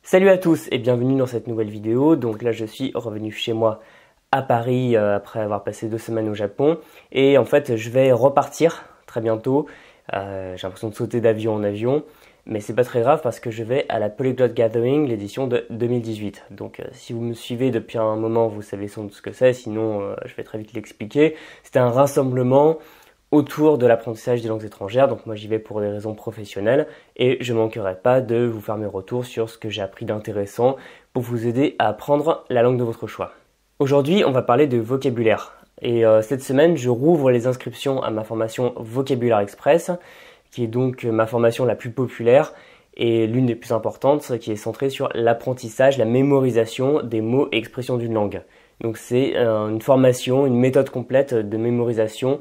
Salut à tous et bienvenue dans cette nouvelle vidéo. Donc là je suis revenu chez moi à Paris après avoir passé 2 semaines au Japon. Et en fait je vais repartir très bientôt. J'ai l'impression de sauter d'avion en avion. Mais c'est pas très grave parce que je vais à la Polyglot Gathering, l'édition de 2018. Donc si vous me suivez depuis un moment, vous savez sans doute ce que c'est. Sinon je vais très vite l'expliquer. C'était un rassemblement autour de l'apprentissage des langues étrangères. Donc moi j'y vais pour des raisons professionnelles et je manquerai pas de vous faire mes retours sur ce que j'ai appris d'intéressant pour vous aider à apprendre la langue de votre choix. Aujourd'hui on va parler de vocabulaire et cette semaine je rouvre les inscriptions à ma formation Vocabulaire Express qui est donc ma formation la plus populaire et l'une des plus importantes qui est centrée sur l'apprentissage, la mémorisation des mots et expressions d'une langue. Donc c'est une formation, une méthode complète de mémorisation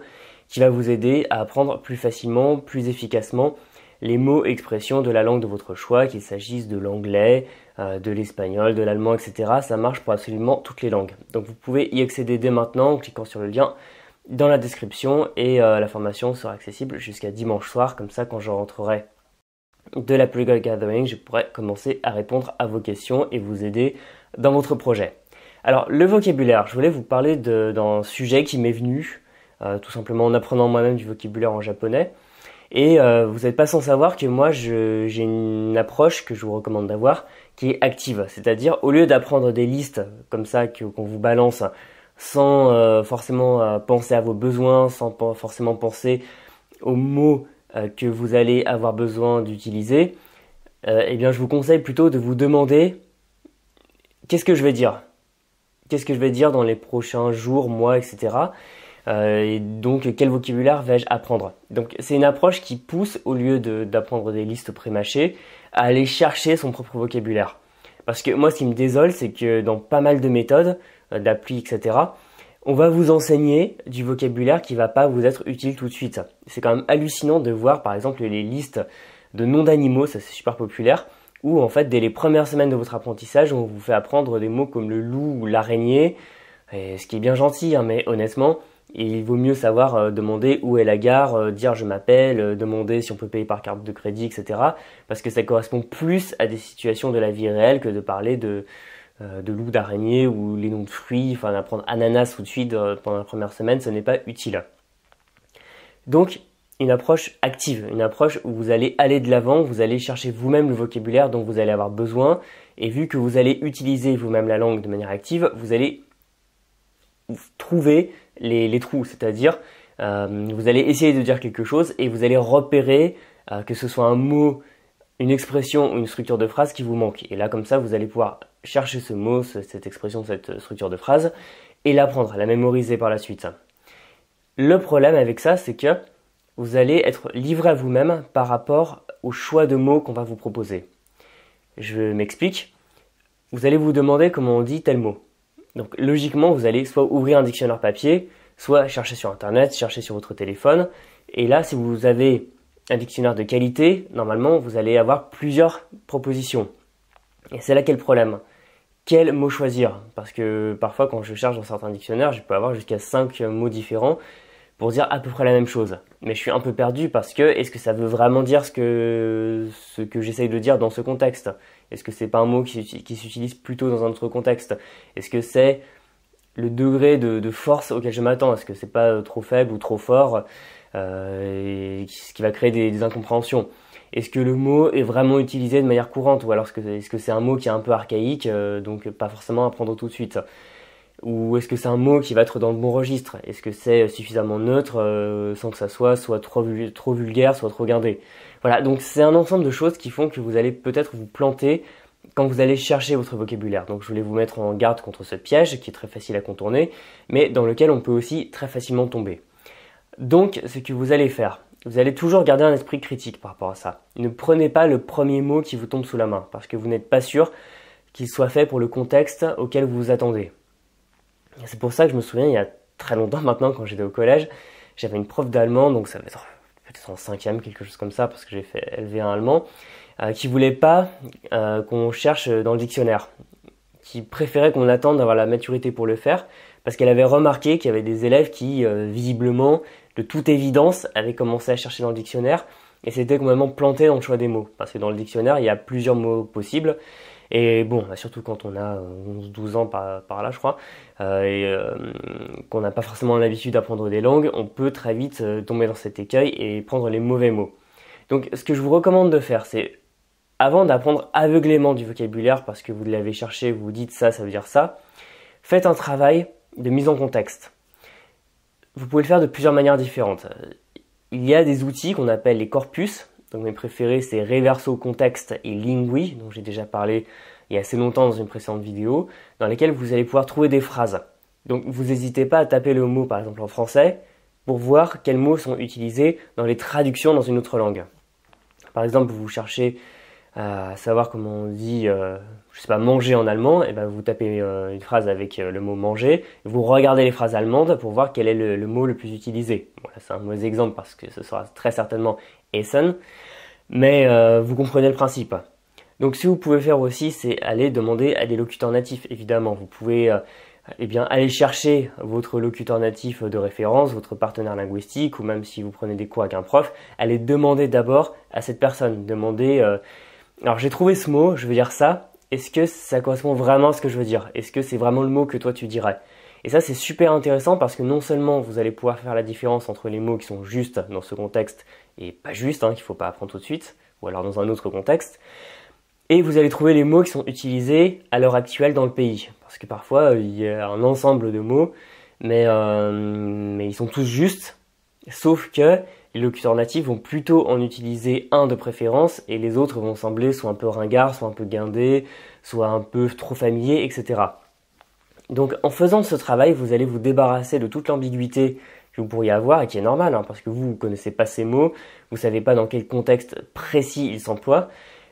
qui va vous aider à apprendre plus facilement, plus efficacement les mots et expressions de la langue de votre choix, qu'il s'agisse de l'anglais, de l'espagnol, de l'allemand, etc. Ça marche pour absolument toutes les langues. Donc vous pouvez y accéder dès maintenant en cliquant sur le lien dans la description et la formation sera accessible jusqu'à dimanche soir. Comme ça, quand je rentrerai de la Polyglot Gathering, je pourrai commencer à répondre à vos questions et vous aider dans votre projet. Alors, le vocabulaire, je voulais vous parler d'un sujet qui m'est venu tout simplement en apprenant moi-même du vocabulaire en japonais. Et vous n'êtes pas sans savoir que moi j'ai une approche que je vous recommande d'avoir qui est active. C'est-à-dire au lieu d'apprendre des listes comme ça qu'on vous balance sans forcément penser à vos besoins, sans forcément penser aux mots que vous allez avoir besoin d'utiliser, eh bien je vous conseille plutôt de vous demander qu'est-ce que je vais dire ? Qu'est-ce que je vais dire dans les prochains jours, mois, etc. Et donc quel vocabulaire vais-je apprendre? Donc c'est une approche qui pousse, au lieu d'apprendre des listes prémâchées, à aller chercher son propre vocabulaire. Parce que moi ce qui me désole, c'est que dans pas mal de méthodes, d'applis, etc., on va vous enseigner du vocabulaire qui va pas vous être utile tout de suite. C'est quand même hallucinant de voir par exemple les listes de noms d'animaux, ça c'est super populaire, où en fait dès les premières semaines de votre apprentissage, on vous fait apprendre des mots comme le loup ou l'araignée, ce qui est bien gentil, hein, mais honnêtement, il vaut mieux savoir demander où est la gare, dire je m'appelle, demander si on peut payer par carte de crédit, etc. Parce que ça correspond plus à des situations de la vie réelle que de parler de loup, d'araignée ou les noms de fruits. Enfin, apprendre ananas tout de suite pendant la première semaine, ce n'est pas utile. Donc, une approche active, une approche où vous allez aller de l'avant, vous allez chercher vous-même le vocabulaire dont vous allez avoir besoin. Et vu que vous allez utiliser vous-même la langue de manière active, vous allez trouver les trous, c'est-à-dire vous allez essayer de dire quelque chose et vous allez repérer que ce soit un mot, une expression ou une structure de phrase qui vous manque. Et là, comme ça, vous allez pouvoir chercher ce mot, cette expression, cette structure de phrase et l'apprendre, la mémoriser par la suite. Le problème avec ça, c'est que vous allez être livré à vous-même par rapport au choix de mots qu'on va vous proposer. Je m'explique. Vous allez vous demander comment on dit tel mot. Donc logiquement, vous allez soit ouvrir un dictionnaire papier, soit chercher sur internet, chercher sur votre téléphone. Et là, si vous avez un dictionnaire de qualité, normalement, vous allez avoir plusieurs propositions. Et c'est là qu'est le problème. Quel mot choisir? Parce que parfois, quand je cherche dans certains dictionnaires, je peux avoir jusqu'à 5 mots différents pour dire à peu près la même chose. Mais je suis un peu perdu parce que est-ce que ça veut vraiment dire ce que j'essaye de dire dans ce contexte? Est-ce que c'est pas un mot qui s'utilise plutôt dans un autre contexte? Est-ce que c'est le degré de force auquel je m'attends? Est-ce que c'est pas trop faible ou trop fort ce qui va créer des incompréhensions? Est-ce que le mot est vraiment utilisé de manière courante? Ou alors est-ce que c'est un mot qui est un peu archaïque, donc pas forcément à prendre tout de suite? Ou est-ce que c'est un mot qui va être dans le bon registre? Est-ce que c'est suffisamment neutre sans que ça soit trop vulgaire, soit trop guindé? Voilà, donc c'est un ensemble de choses qui font que vous allez peut-être vous planter quand vous allez chercher votre vocabulaire. Donc je voulais vous mettre en garde contre ce piège qui est très facile à contourner, mais dans lequel on peut aussi très facilement tomber. Donc ce que vous allez faire, vous allez toujours garder un esprit critique par rapport à ça. Ne prenez pas le premier mot qui vous tombe sous la main, parce que vous n'êtes pas sûr qu'il soit fait pour le contexte auquel vous vous attendez. Et c'est pour ça que je me souviens, il y a très longtemps maintenant, quand j'étais au collège, j'avais une prof d'allemand, donc ça va être peut-être en 5e, quelque chose comme ça, parce que j'ai fait LV1 allemand, qui voulait pas qu'on cherche dans le dictionnaire, qui préférait qu'on attende d'avoir la maturité pour le faire, parce qu'elle avait remarqué qu'il y avait des élèves qui, visiblement, de toute évidence, avaient commencé à chercher dans le dictionnaire, et s'étaient complètement plantés dans le choix des mots, parce que dans le dictionnaire, il y a plusieurs mots possibles, Et bon, bah, surtout quand on a 11-12 ans par là, je crois, qu'on n'a pas forcément l'habitude d'apprendre des langues, on peut très vite tomber dans cet écueil et prendre les mauvais mots. Donc ce que je vous recommande de faire, c'est avant d'apprendre aveuglément du vocabulaire parce que vous l'avez cherché, vous vous dites ça, ça veut dire ça, faites un travail de mise en contexte. Vous pouvez le faire de plusieurs manières différentes. Il y a des outils qu'on appelle les corpus. Donc mes préférés, c'est Reverso Context et Lingui, dont j'ai déjà parlé il y a assez longtemps dans une précédente vidéo, dans lesquelles vous allez pouvoir trouver des phrases. Donc vous n'hésitez pas à taper le mot par exemple en français pour voir quels mots sont utilisés dans les traductions dans une autre langue. Par exemple, vous cherchez à savoir comment on dit, je sais pas, manger en allemand, et ben vous tapez une phrase avec le mot manger, et vous regardez les phrases allemandes pour voir quel est le mot le plus utilisé. Bon, là c'est un mauvais exemple parce que ce sera très certainement Essen, mais vous comprenez le principe. Donc ce que vous pouvez faire aussi, c'est aller demander à des locuteurs natifs, évidemment. Vous pouvez aller chercher votre locuteur natif de référence, votre partenaire linguistique, ou même si vous prenez des cours avec un prof, allez demander d'abord à cette personne, alors j'ai trouvé ce mot, je veux dire ça, est-ce que ça correspond vraiment à ce que je veux dire? Est-ce que c'est vraiment le mot que toi tu dirais? Et ça c'est super intéressant parce que non seulement vous allez pouvoir faire la différence entre les mots qui sont justes dans ce contexte et pas justes, qu'il ne faut pas apprendre tout de suite, ou alors dans un autre contexte, et vous allez trouver les mots qui sont utilisés à l'heure actuelle dans le pays. Parce que parfois il y a un ensemble de mots, mais ils sont tous justes, sauf que les locuteurs natifs vont plutôt en utiliser un de préférence et les autres vont sembler soit un peu ringards, soit un peu guindés, soit un peu trop familiers, etc. Donc en faisant ce travail, vous allez vous débarrasser de toute l'ambiguïté que vous pourriez avoir et qui est normale, parce que vous ne connaissez pas ces mots, vous ne savez pas dans quel contexte précis ils s'emploient,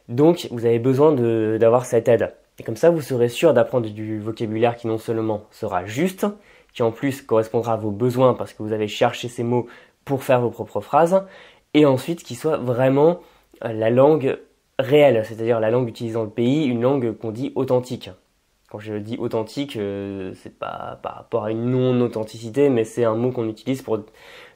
donc vous avez besoin d'avoir cette aide. Et comme ça, vous serez sûr d'apprendre du vocabulaire qui non seulement sera juste, qui en plus correspondra à vos besoins parce que vous avez cherché ces mots pour faire vos propres phrases, et ensuite qui soit vraiment la langue réelle, c'est-à-dire la langue utilisée dans le pays, une langue qu'on dit authentique. Quand je dis authentique, c'est pas par rapport à une non-authenticité, mais c'est un mot qu'on utilise pour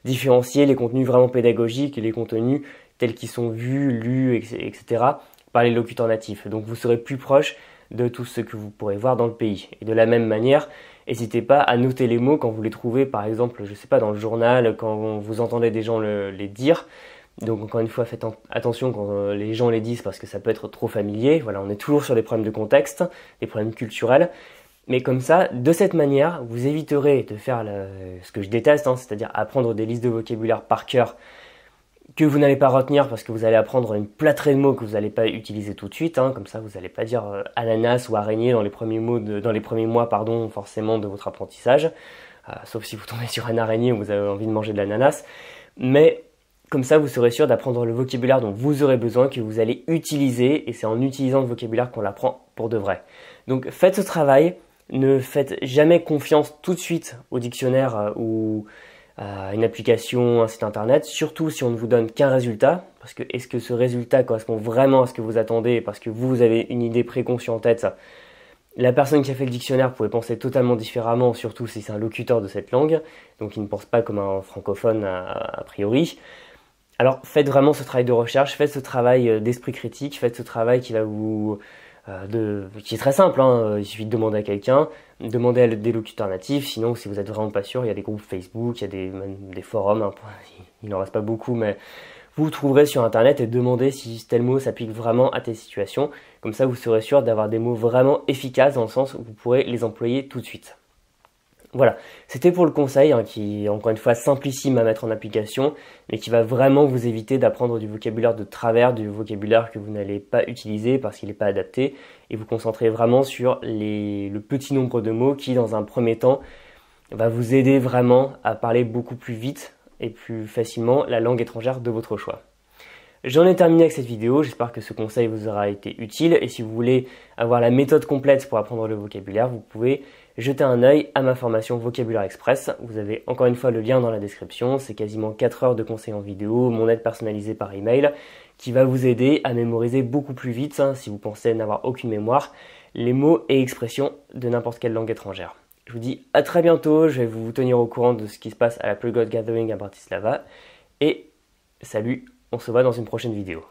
différencier les contenus vraiment pédagogiques et les contenus tels qu'ils sont vus, lus, etc. par les locuteurs natifs. Donc vous serez plus proche de tout ce que vous pourrez voir dans le pays. Et de la même manière, n'hésitez pas à noter les mots quand vous les trouvez, par exemple, je sais pas, dans le journal, quand vous entendez des gens les dire. Donc encore une fois, faites attention quand les gens les disent parce que ça peut être trop familier. Voilà, on est toujours sur des problèmes de contexte, des problèmes culturels. Mais comme ça, de cette manière, vous éviterez de faire ce que je déteste, c'est-à-dire apprendre des listes de vocabulaire par cœur que vous n'allez pas retenir parce que vous allez apprendre une plâtrée de mots que vous n'allez pas utiliser tout de suite. Comme ça, vous n'allez pas dire ananas ou araignée dans les premiers mois, forcément de votre apprentissage. Sauf si vous tombez sur un araignée ou vous avez envie de manger de l'ananas. Mais comme ça, vous serez sûr d'apprendre le vocabulaire dont vous aurez besoin, que vous allez utiliser. Et c'est en utilisant le vocabulaire qu'on l'apprend pour de vrai. Donc faites ce travail. Ne faites jamais confiance tout de suite au dictionnaire ou une application, un site internet, surtout si on ne vous donne qu'un résultat, parce que est-ce que ce résultat correspond vraiment à ce que vous attendez, parce que vous avez une idée préconçue en tête. La personne qui a fait le dictionnaire pouvait penser totalement différemment, surtout si c'est un locuteur de cette langue, donc il ne pense pas comme un francophone a priori. Alors faites vraiment ce travail de recherche, faites ce travail d'esprit critique, faites ce travail qui va qui est très simple, il suffit de demander à quelqu'un, demander à des locuteurs natifs, sinon si vous êtes vraiment pas sûr, il y a des groupes Facebook, il y a même des forums, il n'en reste pas beaucoup, mais vous trouverez sur internet et demandez si tel mot s'applique vraiment à telle situation, comme ça vous serez sûr d'avoir des mots vraiment efficaces dans le sens où vous pourrez les employer tout de suite. Voilà, c'était pour le conseil qui est encore une fois simplissime à mettre en application, mais qui va vraiment vous éviter d'apprendre du vocabulaire de travers, du vocabulaire que vous n'allez pas utiliser parce qu'il n'est pas adapté, et vous concentrer vraiment sur le petit nombre de mots qui, dans un premier temps, va vous aider vraiment à parler beaucoup plus vite et plus facilement la langue étrangère de votre choix. J'en ai terminé avec cette vidéo, j'espère que ce conseil vous aura été utile et si vous voulez avoir la méthode complète pour apprendre le vocabulaire, vous pouvez jeter un œil à ma formation Vocabulaire Express. Vous avez encore une fois le lien dans la description, c'est quasiment 4 heures de conseils en vidéo, mon aide personnalisée par email qui va vous aider à mémoriser beaucoup plus vite, si vous pensez n'avoir aucune mémoire, les mots et expressions de n'importe quelle langue étrangère. Je vous dis à très bientôt, je vais vous tenir au courant de ce qui se passe à la Plegod Gathering à Bratislava et salut! On se voit dans une prochaine vidéo.